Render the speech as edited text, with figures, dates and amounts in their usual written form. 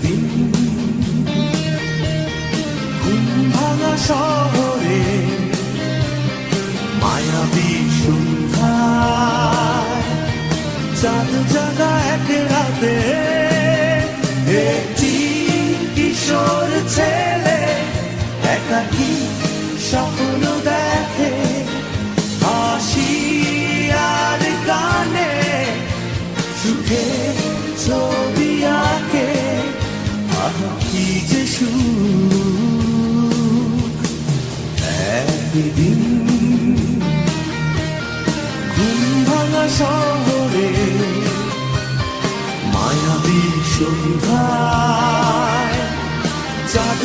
একদিন ঘুম ভাঙা শহরে মায়াবী সন্ধ্যায় চাঁদ জাগা এক রাতে একটি কিশোর ছেলে একাকী স্বপ্ন দেখে হাসি আর গানে সুখে ছবি আঁকে আহা কি যে সুখ একদিন ঘুম ভাঙা শহরে মায়াবী সন্ধ্যায় চাঁদ